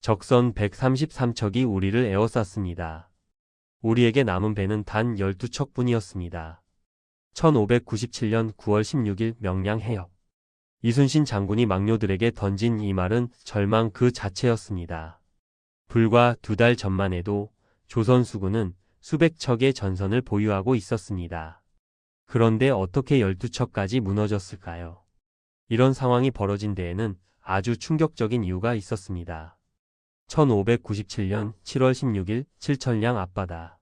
적선 133척이 우리를 에워쌌습니다. 우리에게 남은 배는 단 12척뿐이었습니다. 1597년 9월 16일 명량 해역. 이순신 장군이 막료들에게 던진 이 말은 절망 그 자체였습니다. 불과 2달 전만 해도 조선 수군은 수백 척의 전선을 보유하고 있었습니다. 그런데 어떻게 12척까지 무너졌을까요? 이런 상황이 벌어진 데에는 아주 충격적인 이유가 있었습니다. 1597년 7월 16일 칠천량 앞바다.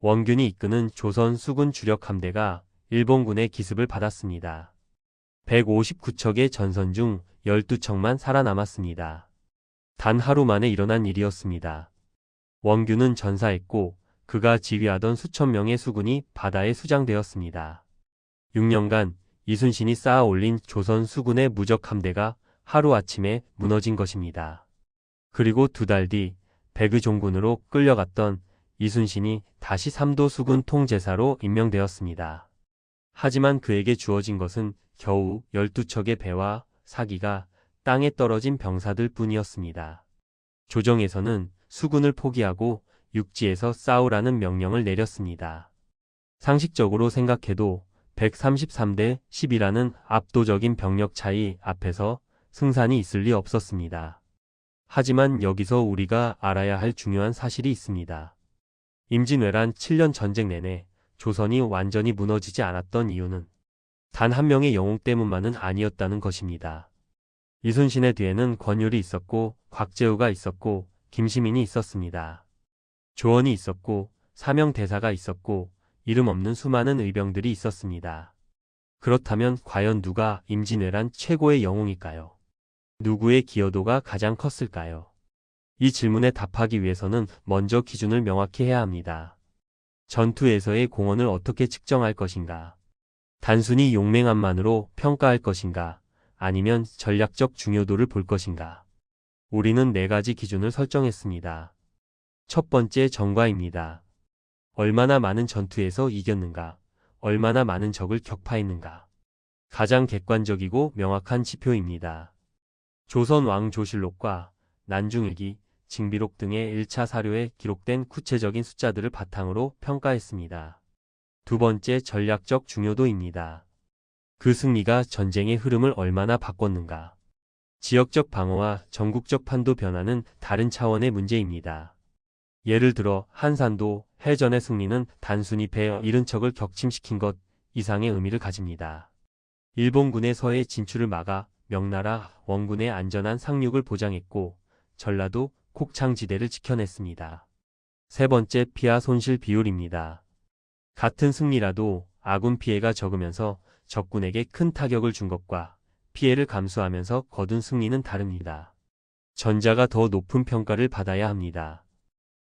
원균이 이끄는 조선 수군 주력 함대가 일본군의 기습을 받았습니다. 159척의 전선 중 12척만 살아남았습니다. 단 하루 만에 일어난 일이었습니다. 원균은 전사했고 그가 지휘하던 수천 명의 수군이 바다에 수장되었습니다. 6년간 이순신이 쌓아 올린 조선 수군의 무적 함대가 하루아침에 무너진 것입니다. 그리고 2달 뒤 백의종군으로 끌려갔던 이순신이 다시 삼도 수군 통제사로 임명되었습니다. 하지만 그에게 주어진 것은 겨우 12척의 배와 사기가 땅에 떨어진 병사들 뿐이었습니다. 조정에서는 수군을 포기하고 육지에서 싸우라는 명령을 내렸습니다. 상식적으로 생각해도 133대 10이라는 압도적인 병력 차이 앞에서 승산이 있을 리 없었습니다. 하지만 여기서 우리가 알아야 할 중요한 사실이 있습니다. 임진왜란 7년 전쟁 내내 조선이 완전히 무너지지 않았던 이유는 단 한 명의 영웅 때문만은 아니었다는 것입니다. 이순신의 뒤에는 권율이 있었고 곽재우가 있었고 김시민이 있었습니다. 조원이 있었고 사명대사가 있었고 이름 없는 수많은 의병들이 있었습니다. 그렇다면 과연 누가 임진왜란 최고의 영웅일까요? 누구의 기여도가 가장 컸을까요? 이 질문에 답하기 위해서는 먼저 기준을 명확히 해야 합니다. 전투에서의 공헌을 어떻게 측정할 것인가? 단순히 용맹함만으로 평가할 것인가? 아니면 전략적 중요도를 볼 것인가? 우리는 4가지 기준을 설정했습니다. 첫 번째 전과입니다. 얼마나 많은 전투에서 이겼는가? 얼마나 많은 적을 격파했는가? 가장 객관적이고 명확한 지표입니다. 조선 왕조실록과 난중일기, 징비록 등의 1차 사료에 기록된 구체적인 숫자들을 바탕으로 평가했습니다. 두 번째 전략적 중요도입니다. 그 승리가 전쟁의 흐름을 얼마나 바꿨는가? 지역적 방어와 전국적 판도 변화는 다른 차원의 문제입니다. 예를 들어 한산도 해전의 승리는 단순히 배 70척을 격침시킨 것 이상의 의미를 가집니다. 일본군의 서해 진출을 막아 명나라 원군의 안전한 상륙을 보장했고 전라도 곡창지대를 지켜냈습니다. 세 번째 피하 손실 비율입니다. 같은 승리라도 아군 피해가 적으면서 적군에게 큰 타격을 준 것과 피해를 감수하면서 거둔 승리는 다릅니다. 전자가 더 높은 평가를 받아야 합니다.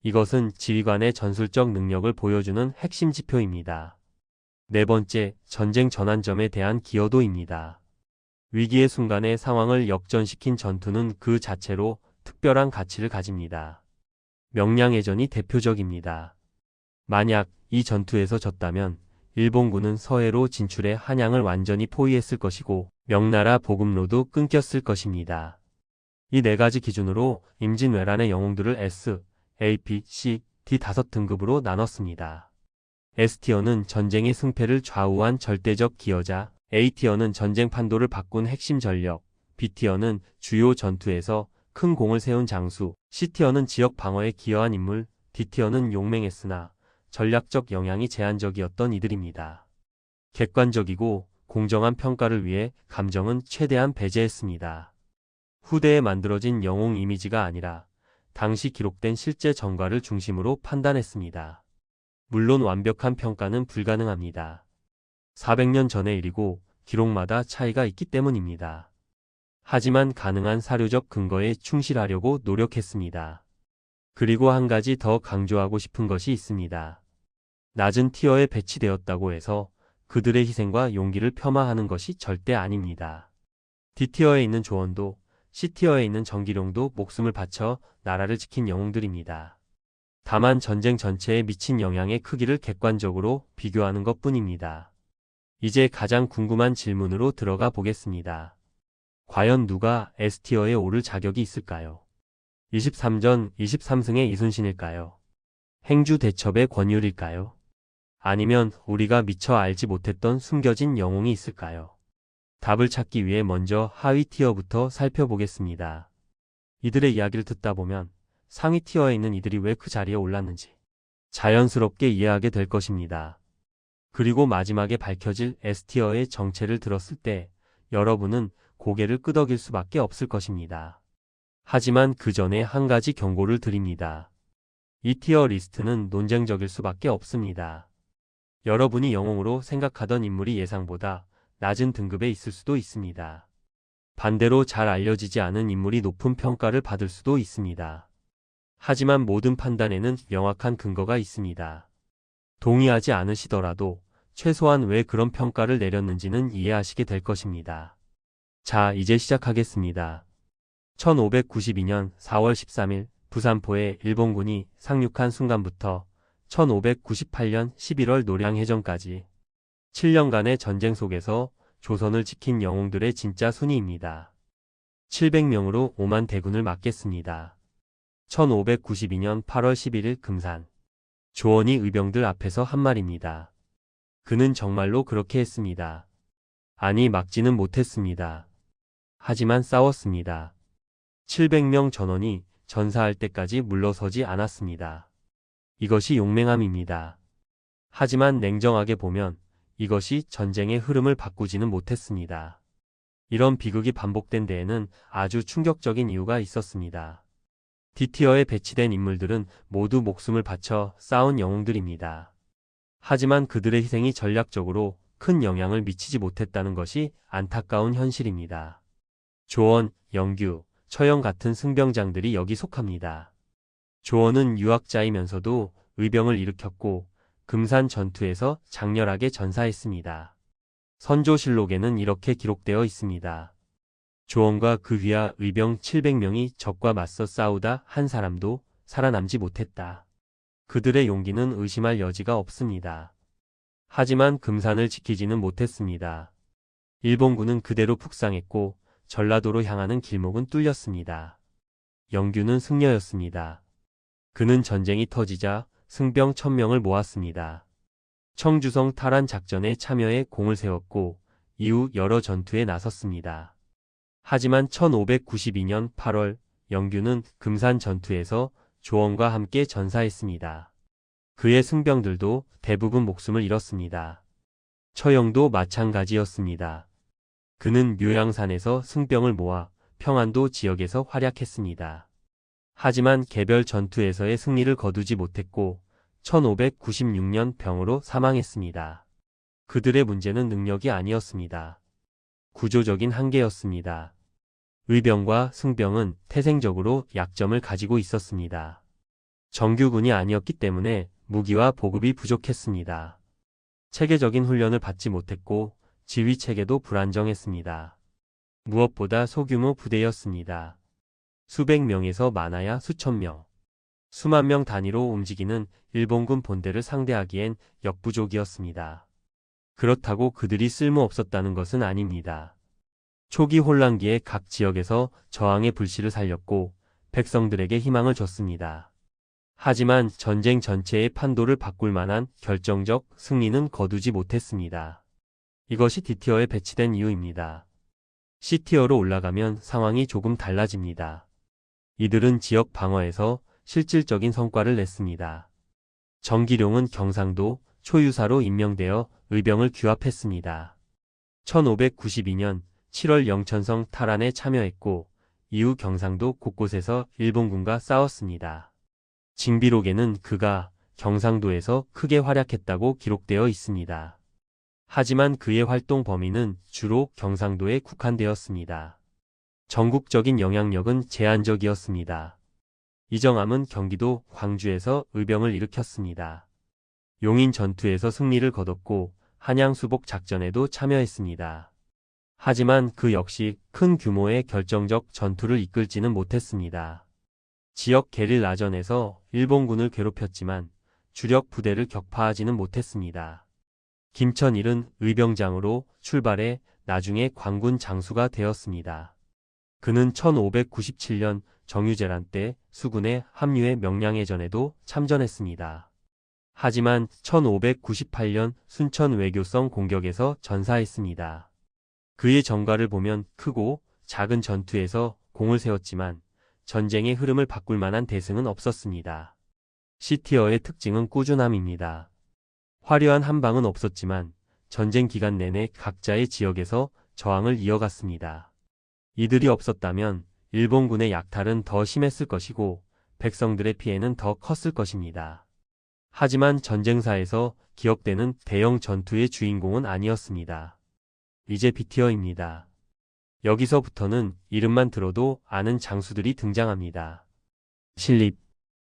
이것은 지휘관의 전술적 능력을 보여주는 핵심 지표입니다. 네 번째, 전쟁 전환점에 대한 기여도입니다. 위기의 순간에 상황을 역전시킨 전투는 그 자체로 특별한 가치를 가집니다. 명량해전이 대표적입니다. 만약 이 전투에서 졌다면 일본군은 서해로 진출해 한양을 완전히 포위했을 것이고 명나라 보급로도 끊겼을 것입니다. 이 4가지 기준으로 임진왜란의 영웅들을 S, A, B, C, D 5등급으로 나눴습니다. S티어는 전쟁의 승패를 좌우한 절대적 기여자, A티어는 전쟁 판도를 바꾼 핵심 전력, B티어는 주요 전투에서 큰 공을 세운 장수, C티어는 지역 방어에 기여한 인물, D티어는 용맹했으나 전략적 영향이 제한적이었던 이들입니다. 객관적이고 공정한 평가를 위해 감정은 최대한 배제했습니다. 후대에 만들어진 영웅 이미지가 아니라 당시 기록된 실제 전과를 중심으로 판단했습니다. 물론 완벽한 평가는 불가능합니다. 400년 전의 일이고 기록마다 차이가 있기 때문입니다. 하지만 가능한 사료적 근거에 충실하려고 노력했습니다. 그리고 한 가지 더 강조하고 싶은 것이 있습니다. 낮은 티어에 배치되었다고 해서 그들의 희생과 용기를 폄하하는 것이 절대 아닙니다. D티어에 있는 조원도 C티어에 있는 정기룡도 목숨을 바쳐 나라를 지킨 영웅들입니다. 다만 전쟁 전체에 미친 영향의 크기를 객관적으로 비교하는 것뿐입니다. 이제 가장 궁금한 질문으로 들어가 보겠습니다. 과연 누가 S티어에 오를 자격이 있을까요? 23전 23승의 이순신일까요? 행주 대첩의 권율일까요? 아니면 우리가 미처 알지 못했던 숨겨진 영웅이 있을까요? 답을 찾기 위해 먼저 하위 티어부터 살펴보겠습니다. 이들의 이야기를 듣다 보면 상위 티어에 있는 이들이 왜 그 자리에 올랐는지 자연스럽게 이해하게 될 것입니다. 그리고 마지막에 밝혀질 S티어의 정체를 들었을 때 여러분은 고개를 끄덕일 수밖에 없을 것입니다. 하지만 그 전에 한 가지 경고를 드립니다. 이 티어 리스트는 논쟁적일 수밖에 없습니다. 여러분이 영웅으로 생각하던 인물이 예상보다 낮은 등급에 있을 수도 있습니다. 반대로 잘 알려지지 않은 인물이 높은 평가를 받을 수도 있습니다. 하지만 모든 판단에는 명확한 근거가 있습니다. 동의하지 않으시더라도 최소한 왜 그런 평가를 내렸는지는 이해하시게 될 것입니다. 자, 이제 시작하겠습니다. 1592년 4월 13일 부산포에 일본군이 상륙한 순간부터 1598년 11월 노량해전까지 7년간의 전쟁 속에서 조선을 지킨 영웅들의 진짜 순위입니다. 700명으로 5만 대군을 막겠습니다. 1592년 8월 11일 금산. 조원이 의병들 앞에서 한 말입니다. 그는 정말로 그렇게 했습니다. 아니, 막지는 못했습니다. 하지만 싸웠습니다. 700명 전원이 전사할 때까지 물러서지 않았습니다. 이것이 용맹함입니다. 하지만 냉정하게 보면 이것이 전쟁의 흐름을 바꾸지는 못했습니다. 이런 비극이 반복된 데에는 아주 충격적인 이유가 있었습니다. D티어에 배치된 인물들은 모두 목숨을 바쳐 싸운 영웅들입니다. 하지만 그들의 희생이 전략적으로 큰 영향을 미치지 못했다는 것이 안타까운 현실입니다. 조원, 영규, 처형 같은 승병장들이 여기 속합니다. 조원은 유학자이면서도 의병을 일으켰고 금산 전투에서 장렬하게 전사했습니다. 선조실록에는 이렇게 기록되어 있습니다. 조원과 그 위하 의병 700명이 적과 맞서 싸우다 한 사람도 살아남지 못했다. 그들의 용기는 의심할 여지가 없습니다. 하지만 금산을 지키지는 못했습니다. 일본군은 그대로 북상했고 전라도로 향하는 길목은 뚫렸습니다. 영규는 승려였습니다. 그는 전쟁이 터지자 승병 1000명을 모았습니다. 청주성 탈환 작전에 참여해 공을 세웠고 이후 여러 전투에 나섰습니다. 하지만 1592년 8월 영규는 금산 전투에서 조원과 함께 전사했습니다. 그의 승병들도 대부분 목숨을 잃었습니다. 처형도 마찬가지였습니다. 그는 묘양산에서 승병을 모아 평안도 지역에서 활약했습니다. 하지만 개별 전투에서의 승리를 거두지 못했고 1596년 병으로 사망했습니다. 그들의 문제는 능력이 아니었습니다. 구조적인 한계였습니다. 의병과 승병은 태생적으로 약점을 가지고 있었습니다. 정규군이 아니었기 때문에 무기와 보급이 부족했습니다. 체계적인 훈련을 받지 못했고 지휘 체계도 불안정했습니다. 무엇보다 소규모 부대였습니다. 수백 명에서 많아야 수천 명. 수만 명 단위로 움직이는 일본군 본대를 상대하기엔 역부족이었습니다. 그렇다고 그들이 쓸모없었다는 것은 아닙니다. 초기 혼란기에 각 지역에서 저항의 불씨를 살렸고 백성들에게 희망을 줬습니다. 하지만 전쟁 전체의 판도를 바꿀 만한 결정적 승리는 거두지 못했습니다. 이것이 D티어에 배치된 이유입니다. C티어로 올라가면 상황이 조금 달라집니다. 이들은 지역 방어에서 실질적인 성과를 냈습니다. 정기룡은 경상도 초유사로 임명되어 의병을 규합했습니다. 1592년 7월 영천성 탈환에 참여했고 이후 경상도 곳곳에서 일본군과 싸웠습니다. 징비록에는 그가 경상도에서 크게 활약했다고 기록되어 있습니다. 하지만 그의 활동 범위는 주로 경상도에 국한되었습니다. 전국적인 영향력은 제한적이었습니다. 이정암은 경기도 광주에서 의병을 일으켰습니다. 용인 전투에서 승리를 거뒀고 한양수복 작전에도 참여했습니다. 하지만 그 역시 큰 규모의 결정적 전투를 이끌지는 못했습니다. 지역 게릴라전에서 일본군을 괴롭혔지만 주력 부대를 격파하지는 못했습니다. 김천일은 의병장으로 출발해 나중에 관군 장수가 되었습니다. 그는 1597년 정유재란 때 수군의 합류해 명량해전에도 참전했습니다. 하지만 1598년 순천 외교성 공격에서 전사했습니다. 그의 전과를 보면 크고 작은 전투에서 공을 세웠지만 전쟁의 흐름을 바꿀 만한 대승은 없었습니다. C티어의 특징은 꾸준함입니다. 화려한 한방은 없었지만 전쟁 기간 내내 각자의 지역에서 저항을 이어갔습니다. 이들이 없었다면 일본군의 약탈은 더 심했을 것이고 백성들의 피해는 더 컸을 것입니다. 하지만 전쟁사에서 기억되는 대형 전투의 주인공은 아니었습니다. 이제 B티어입니다. 여기서부터는 이름만 들어도 아는 장수들이 등장합니다. 신립.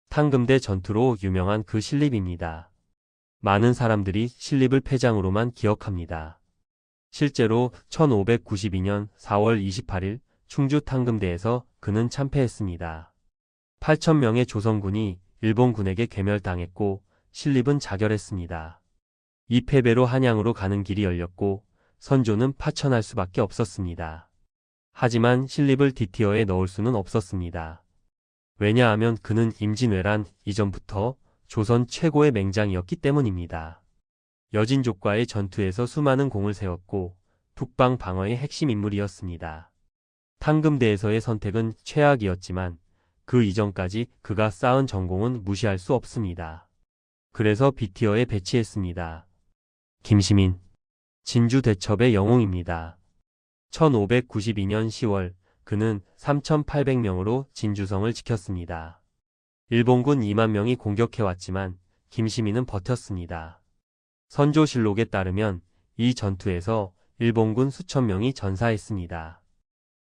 탕금대 전투로 유명한 그 신립입니다. 많은 사람들이 신립을 패장으로만 기억합니다. 실제로 1592년 4월 28일 충주 탕금대에서 그는 참패했습니다. 8,000명의 조선군이 일본군에게 괴멸당했고 신립은 자결했습니다. 이 패배로 한양으로 가는 길이 열렸고 선조는 파천할 수밖에 없었습니다. 하지만 신립을 D티어에 넣을 수는 없었습니다. 왜냐하면 그는 임진왜란 이전부터 조선 최고의 맹장이었기 때문입니다. 여진족과의 전투에서 수많은 공을 세웠고 북방 방어의 핵심 인물이었습니다. 탕금대에서의 선택은 최악이었지만 그 이전까지 그가 쌓은 전공은 무시할 수 없습니다. 그래서 B티어에 배치했습니다. 김시민. 진주 대첩의 영웅입니다. 1592년 10월 그는 3,800명으로 진주성을 지켰습니다. 일본군 2만 명이 공격해왔지만 김시민은 버텼습니다. 선조실록에 따르면 이 전투에서 일본군 수천 명이 전사했습니다.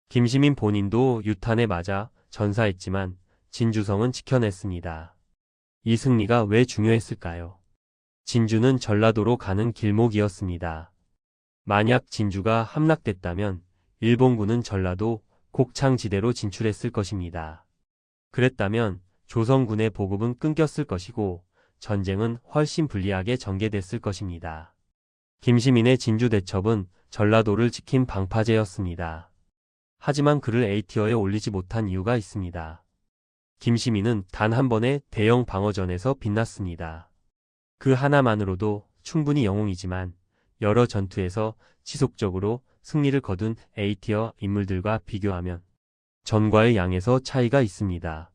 김시민 본인도 유탄에 맞아 전사했지만 진주성은 지켜냈습니다. 이 승리가 왜 중요했을까요? 진주는 전라도로 가는 길목이었습니다. 만약 진주가 함락됐다면 일본군은 전라도 곡창지대로 진출했을 것입니다. 그랬다면 조선군의 보급은 끊겼을 것이고 전쟁은 훨씬 불리하게 전개됐을 것입니다. 김시민의 진주 대첩은 전라도를 지킨 방파제였습니다. 하지만 그를 A티어에 올리지 못한 이유가 있습니다. 김시민은 단 한 번의 대형 방어전에서 빛났습니다. 그 하나만으로도 충분히 영웅이지만 여러 전투에서 지속적으로 승리를 거둔 A티어 인물들과 비교하면 전과의 양에서 차이가 있습니다.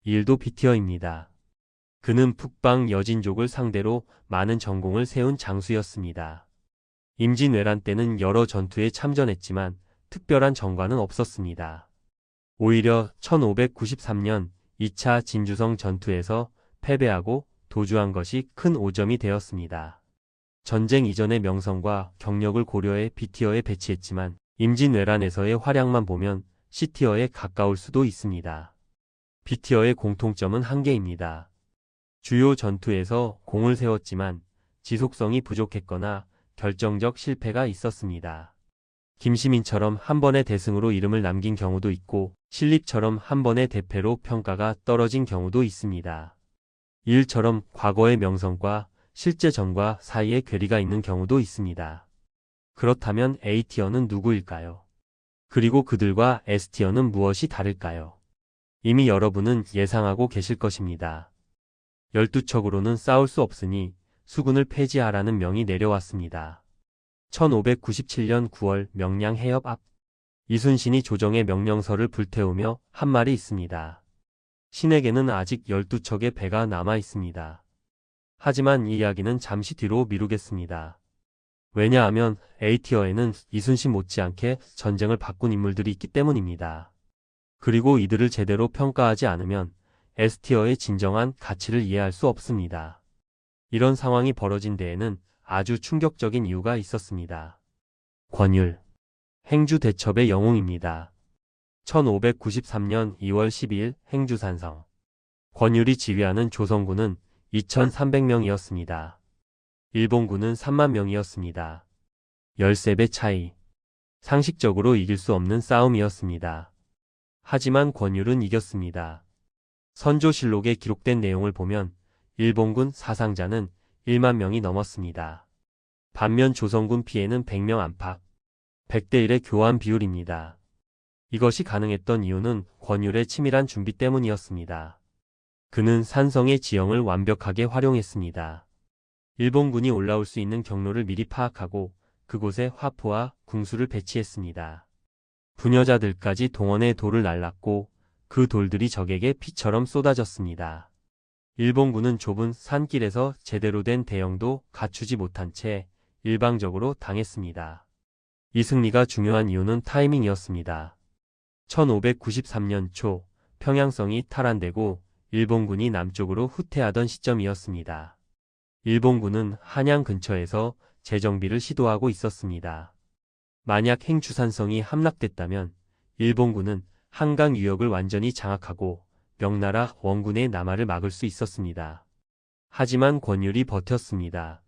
일도 B티어입니다. 그는 북방 여진족을 상대로 많은 전공을 세운 장수였습니다. 임진왜란 때는 여러 전투에 참전했지만 특별한 전과는 없었습니다. 오히려 1593년 2차 진주성 전투에서 패배하고 도주한 것이 큰 오점이 되었습니다. 전쟁 이전의 명성과 경력을 고려해 B티어에 배치했지만 임진왜란에서의 활약만 보면 C티어에 가까울 수도 있습니다. B티어의 공통점은 한계입니다. 주요 전투에서 공을 세웠지만 지속성이 부족했거나 결정적 실패가 있었습니다. 김시민처럼 한 번의 대승으로 이름을 남긴 경우도 있고 신립처럼 한 번의 대패로 평가가 떨어진 경우도 있습니다. 일처럼 과거의 명성과 실제 전과 사이에 괴리가 있는 경우도 있습니다. 그렇다면 A티어는 누구일까요? 그리고 그들과 S티어는 무엇이 다를까요? 이미 여러분은 예상하고 계실 것입니다. 12척으로는 싸울 수 없으니 수군을 폐지하라는 명이 내려왔습니다. 1597년 9월 명량 해협 앞 이순신이 조정의 명령서를 불태우며 한 말이 있습니다. 신에게는 아직 12척의 배가 남아 있습니다. 하지만 이 이야기는 잠시 뒤로 미루겠습니다. 왜냐하면 A티어에는 이순신 못지않게 전쟁을 바꾼 인물들이 있기 때문입니다. 그리고 이들을 제대로 평가하지 않으면 S티어의 진정한 가치를 이해할 수 없습니다. 이런 상황이 벌어진 데에는 아주 충격적인 이유가 있었습니다. 권율. 행주 대첩의 영웅입니다. 1593년 2월 12일 행주산성. 권율이 지휘하는 조선군은 2,300명이었습니다. 일본군은 3만 명이었습니다. 13배 차이. 상식적으로 이길 수 없는 싸움이었습니다. 하지만 권율은 이겼습니다. 선조실록에 기록된 내용을 보면 일본군 사상자는 1만 명이 넘었습니다. 반면 조선군 피해는 100명 안팎, 100대 1의 교환 비율입니다. 이것이 가능했던 이유는 권율의 치밀한 준비 때문이었습니다. 그는 산성의 지형을 완벽하게 활용했습니다. 일본군이 올라올 수 있는 경로를 미리 파악하고 그곳에 화포와 궁수를 배치했습니다. 부녀자들까지 동원해 돌을 날랐고 그 돌들이 적에게 피처럼 쏟아졌습니다. 일본군은 좁은 산길에서 제대로 된 대형도 갖추지 못한 채 일방적으로 당했습니다. 이 승리가 중요한 이유는 타이밍이었습니다. 1593년 초 평양성이 탈환되고 일본군이 남쪽으로 후퇴하던 시점이었습니다. 일본군은 한양 근처에서 재정비를 시도하고 있었습니다. 만약 행주산성이 함락됐다면 일본군은 한강 유역을 완전히 장악하고 명나라 원군의 남하를 막을 수 있었습니다. 하지만 권율이 버텼습니다.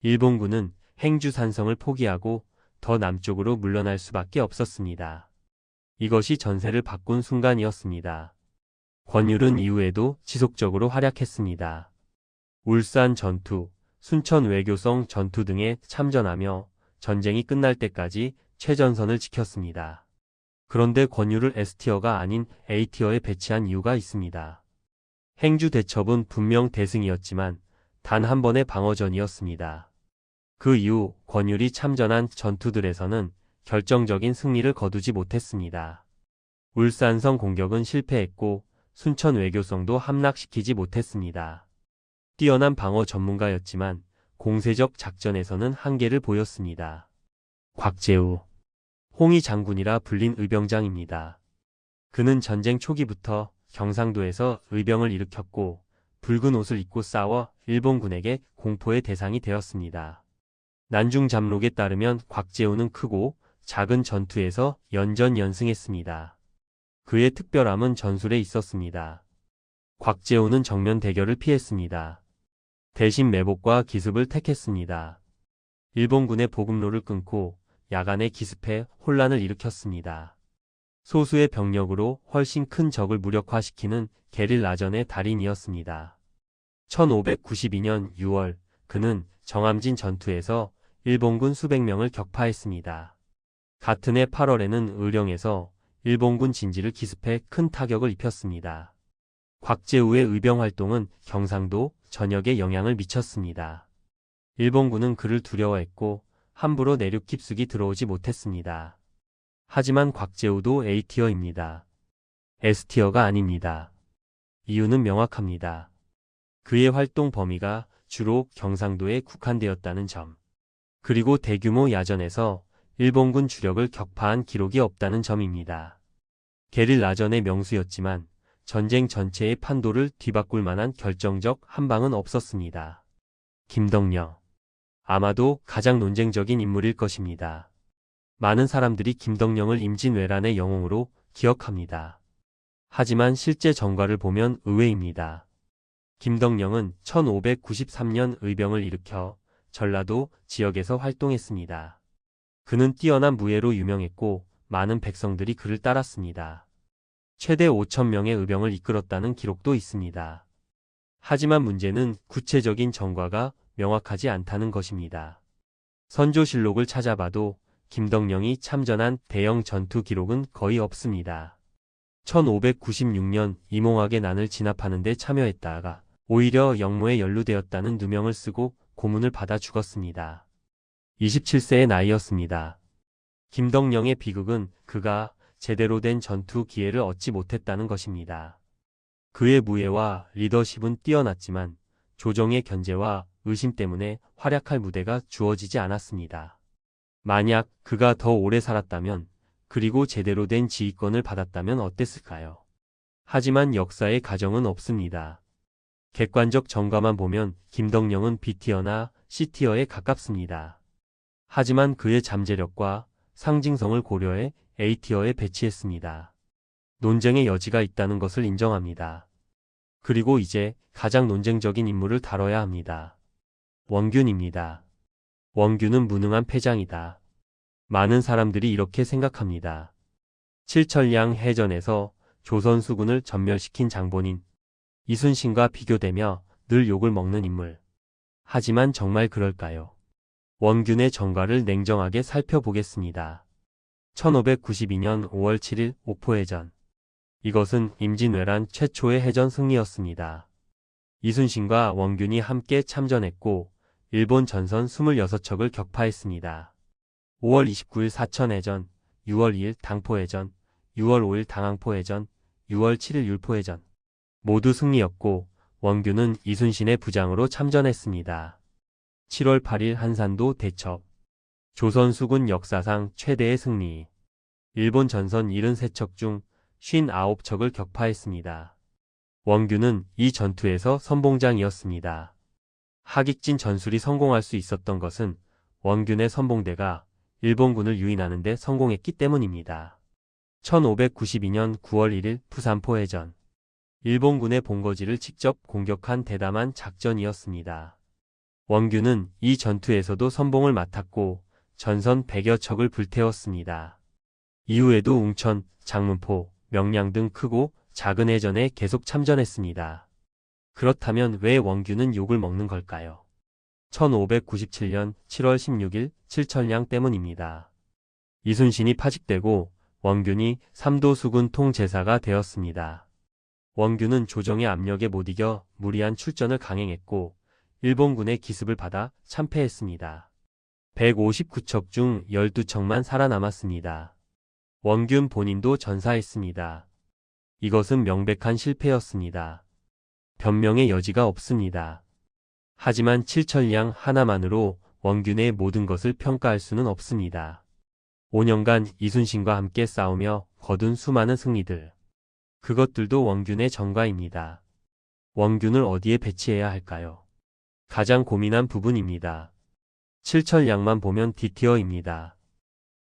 일본군은 행주산성을 포기하고 더 남쪽으로 물러날 수밖에 없었습니다. 이것이 전세를 바꾼 순간이었습니다. 권율은 이후에도 지속적으로 활약했습니다. 울산 전투, 순천 외교성 전투 등에 참전하며 전쟁이 끝날 때까지 최전선을 지켰습니다. 그런데 권율을 S티어가 아닌 A티어에 배치한 이유가 있습니다. 행주 대첩은 분명 대승이었지만 단 한 번의 방어전이었습니다. 그 이후 권율이 참전한 전투들에서는 결정적인 승리를 거두지 못했습니다. 울산성 공격은 실패했고 순천 외교성도 함락시키지 못했습니다. 뛰어난 방어 전문가였지만 공세적 작전에서는 한계를 보였습니다. 곽재우, 홍위 장군이라 불린 의병장입니다. 그는 전쟁 초기부터 경상도에서 의병을 일으켰고 붉은 옷을 입고 싸워 일본군에게 공포의 대상이 되었습니다. 난중 잠록에 따르면 곽재우는 크고 작은 전투에서 연전연승했습니다. 그의 특별함은 전술에 있었습니다. 곽재우는 정면 대결을 피했습니다. 대신 매복과 기습을 택했습니다. 일본군의 보급로를 끊고 야간에 기습해 혼란을 일으켰습니다. 소수의 병력으로 훨씬 큰 적을 무력화시키는 게릴라전의 달인이었습니다. 1592년 6월 그는 정암진 전투에서 일본군 수백 명을 격파했습니다. 같은 해 8월에는 의령에서 일본군 진지를 기습해 큰 타격을 입혔습니다. 곽재우의 의병 활동은 경상도 전역에 영향을 미쳤습니다. 일본군은 그를 두려워했고 함부로 내륙 깊숙이 들어오지 못했습니다. 하지만 곽재우도 A티어입니다. S티어가 아닙니다. 이유는 명확합니다. 그의 활동 범위가 주로 경상도에 국한되었다는 점, 그리고 대규모 야전에서 일본군 주력을 격파한 기록이 없다는 점입니다. 게릴라전의 명수였지만 전쟁 전체의 판도를 뒤바꿀 만한 결정적 한방은 없었습니다. 김덕령. 아마도 가장 논쟁적인 인물일 것입니다. 많은 사람들이 김덕령을 임진왜란의 영웅으로 기억합니다. 하지만 실제 전과를 보면 의외입니다. 김덕령은 1593년 의병을 일으켜 전라도 지역에서 활동했습니다. 그는 뛰어난 무예로 유명했고 많은 백성들이 그를 따랐습니다. 최대 5,000명의 의병을 이끌었다는 기록도 있습니다. 하지만 문제는 구체적인 전과가 명확하지 않다는 것입니다. 선조실록을 찾아봐도 김덕령이 참전한 대형 전투 기록은 거의 없습니다. 1596년 이몽학의 난을 진압하는 데 참여했다가 오히려 영모에 연루되었다는 누명을 쓰고 고문을 받아 죽었습니다. 27세의 나이였습니다. 김덕령의 비극은 그가 제대로 된 전투 기회를 얻지 못했다는 것입니다. 그의 무예와 리더십은 뛰어났지만 조정의 견제와 의심 때문에 활약할 무대가 주어지지 않았습니다. 만약 그가 더 오래 살았다면 그리고 제대로 된 지휘권을 받았다면 어땠을까요? 하지만 역사의 가정은 없습니다. 객관적 전과만 보면 김덕령은 B티어나 C티어에 가깝습니다. 하지만 그의 잠재력과 상징성을 고려해 A티어에 배치했습니다. 논쟁의 여지가 있다는 것을 인정합니다. 그리고 이제 가장 논쟁적인 인물을 다뤄야 합니다. 원균입니다. 원균은 무능한 패장이다. 많은 사람들이 이렇게 생각합니다. 칠천량 해전에서 조선 수군을 전멸시킨 장본인 이순신과 비교되며 늘 욕을 먹는 인물. 하지만 정말 그럴까요? 원균의 전과를 냉정하게 살펴보겠습니다. 1592년 5월 7일 옥포해전. 이것은 임진왜란 최초의 해전 승리였습니다. 이순신과 원균이 함께 참전했고 일본 전선 26척을 격파했습니다. 5월 29일 사천해전, 6월 2일 당포해전, 6월 5일 당항포해전, 6월 7일 율포해전. 모두 승리였고 원균은 이순신의 부장으로 참전했습니다. 7월 8일 한산도 대첩. 조선 수군 역사상 최대의 승리. 일본 전선 73척 중 59척을 격파했습니다. 원균은 이 전투에서 선봉장이었습니다. 하객진 전술이 성공할 수 있었던 것은 원균의 선봉대가 일본군을 유인하는 데 성공했기 때문입니다. 1592년 9월 1일 부산포해전. 일본군의 본거지를 직접 공격한 대담한 작전이었습니다. 원균은 이 전투에서도 선봉을 맡았고 전선 100여 척을 불태웠습니다. 이후에도 웅천, 장문포, 명량 등 크고 작은 해전에 계속 참전했습니다. 그렇다면 왜 원균은 욕을 먹는 걸까요? 1597년 7월 16일 칠천량 때문입니다. 이순신이 파직되고 원균이 삼도 수군 통제사가 되었습니다. 원균은 조정의 압력에 못 이겨 무리한 출전을 강행했고 일본군의 기습을 받아 참패했습니다. 159척 중 12척만 살아남았습니다. 원균 본인도 전사했습니다. 이것은 명백한 실패였습니다. 변명의 여지가 없습니다. 하지만 칠천량 하나만으로 원균의 모든 것을 평가할 수는 없습니다. 5년간 이순신과 함께 싸우며 거둔 수많은 승리들. 그것들도 원균의 전과입니다. 원균을 어디에 배치해야 할까요? 가장 고민한 부분입니다. 칠천량만 보면 D티어입니다.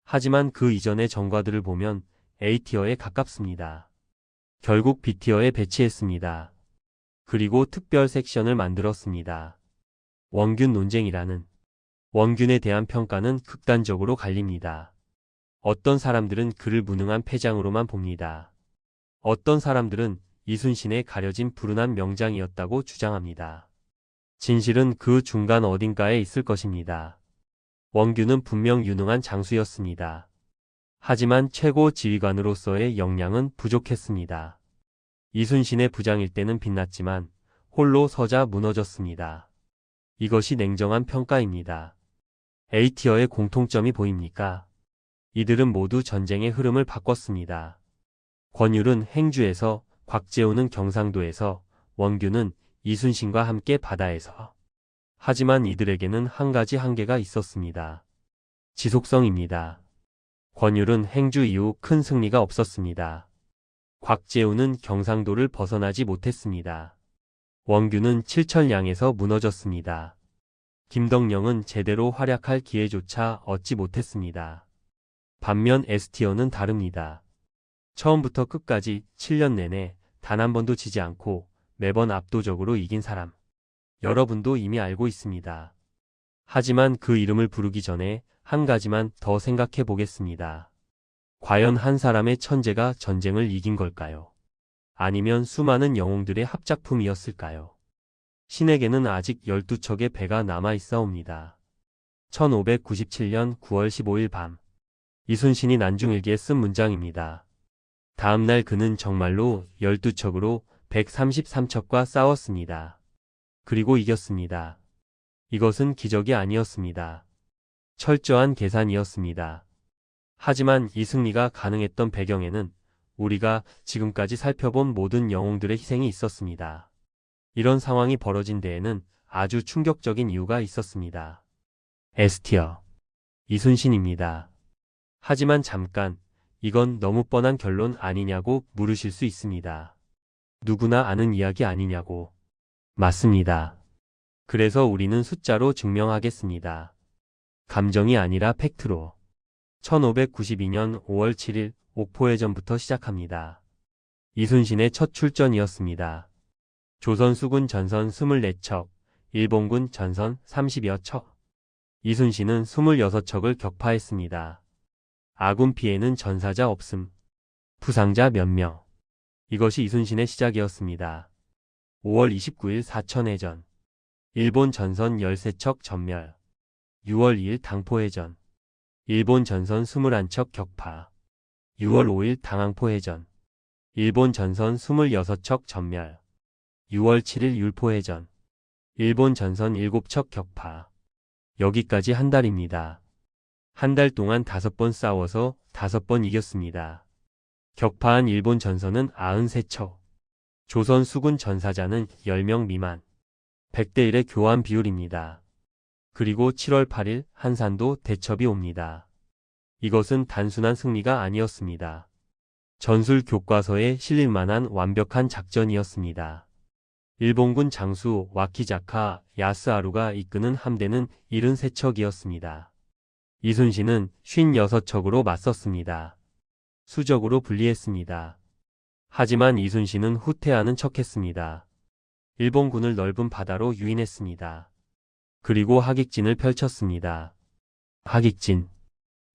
하지만 그 이전의 전과들을 보면 A티어에 가깝습니다. 결국 B티어에 배치했습니다. 그리고 특별 섹션을 만들었습니다. 원균 논쟁이라는. 원균에 대한 평가는 극단적으로 갈립니다. 어떤 사람들은 그를 무능한 패장으로만 봅니다. 어떤 사람들은 이순신의 가려진 불운한 명장이었다고 주장합니다. 진실은 그 중간 어딘가에 있을 것입니다. 원균은 분명 유능한 장수였습니다. 하지만 최고 지휘관으로서의 역량은 부족했습니다. 이순신의 부장일 때는 빛났지만 홀로 서자 무너졌습니다. 이것이 냉정한 평가입니다. A티어의 공통점이 보입니까? 이들은 모두 전쟁의 흐름을 바꿨습니다. 권율은 행주에서, 곽재우는 경상도에서, 원균은 이순신과 함께 바다에서. 하지만 이들에게는 한 가지 한계가 있었습니다. 지속성입니다. 권율은 행주 이후 큰 승리가 없었습니다. 곽재우는 경상도를 벗어나지 못했습니다. 원균은 칠천량에서 무너졌습니다. 김덕령은 제대로 활약할 기회조차 얻지 못했습니다. 반면 S티어는 다릅니다. 처음부터 끝까지 7년 내내 단 한 번도 지지 않고 매번 압도적으로 이긴 사람. 여러분도 이미 알고 있습니다. 하지만 그 이름을 부르기 전에 한 가지만 더 생각해 보겠습니다. 과연 한 사람의 천재가 전쟁을 이긴 걸까요? 아니면 수많은 영웅들의 합작품이었을까요? 신에게는 아직 12척의 배가 남아 있사옵니다. 1597년 9월 15일 밤. 이순신이 난중일기에 쓴 문장입니다. 다음날 그는 정말로 12척으로 133척과 싸웠습니다. 그리고 이겼습니다. 이것은 기적이 아니었습니다. 철저한 계산이었습니다. 하지만 이 승리가 가능했던 배경에는 우리가 지금까지 살펴본 모든 영웅들의 희생이 있었습니다. 이런 상황이 벌어진 데에는 아주 충격적인 이유가 있었습니다. S티어. 이순신입니다. 하지만 잠깐, 이건 너무 뻔한 결론 아니냐고 물으실 수 있습니다. 누구나 아는 이야기 아니냐고. 맞습니다. 그래서 우리는 숫자로 증명하겠습니다. 감정이 아니라 팩트로. 1592년 5월 7일 옥포해전부터 시작합니다. 이순신의 첫 출전이었습니다. 조선 수군 전선 24척, 일본군 전선 30여 척. 이순신은 26척을 격파했습니다. 아군 피해는 전사자 없음. 부상자 몇 명. 이것이 이순신의 시작이었습니다. 5월 29일 사천해전. 일본 전선 13척 전멸. 6월 2일 당포해전. 일본 전선 21척 격파. 6월 5일 당항포 해전. 일본 전선 26척 전멸. 6월 7일 율포 해전. 일본 전선 7척 격파. 여기까지 한 달입니다. 한 달 동안 5번 싸워서 5번 이겼습니다. 격파한 일본 전선은 93척. 조선 수군 전사자는 10명 미만. 100대 1의 교환 비율입니다. 그리고 7월 8일 한산도 대첩이 옵니다. 이것은 단순한 승리가 아니었습니다. 전술 교과서에 실릴 만한 완벽한 작전이었습니다. 일본군 장수 와키자카 야스하루가 이끄는 함대는 73척이었습니다. 이순신은 56척으로 맞섰습니다. 수적으로 불리했습니다. 하지만 이순신은 후퇴하는 척했습니다. 일본군을 넓은 바다로 유인했습니다. 그리고 하객진을 펼쳤습니다. 하객진.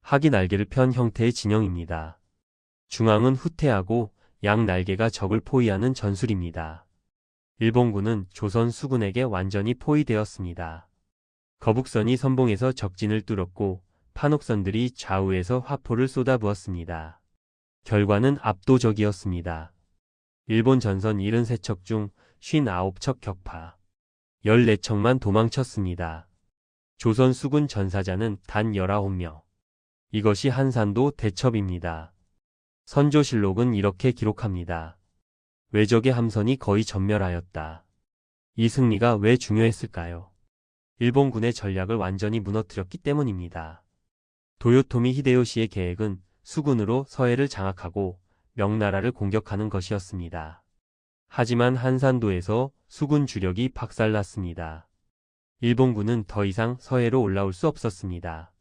학이 날개를 편 형태의 진영입니다. 중앙은 후퇴하고 양 날개가 적을 포위하는 전술입니다. 일본군은 조선 수군에게 완전히 포위되었습니다. 거북선이 선봉에서 적진을 뚫었고 판옥선들이 좌우에서 화포를 쏟아부었습니다. 결과는 압도적이었습니다. 일본 전선 73척 중 59척 격파. 14척만 도망쳤습니다. 조선 수군 전사자는 단 19명. 이것이 한산도 대첩입니다. 선조실록은 이렇게 기록합니다. 외적의 함선이 거의 전멸하였다. 이 승리가 왜 중요했을까요? 일본군의 전략을 완전히 무너뜨렸기 때문입니다. 도요토미 히데요시의 계획은 수군으로 서해를 장악하고 명나라를 공격하는 것이었습니다. 하지만 한산도에서 수군 주력이 박살났습니다. 일본군은 더 이상 서해로 올라올 수 없었습니다.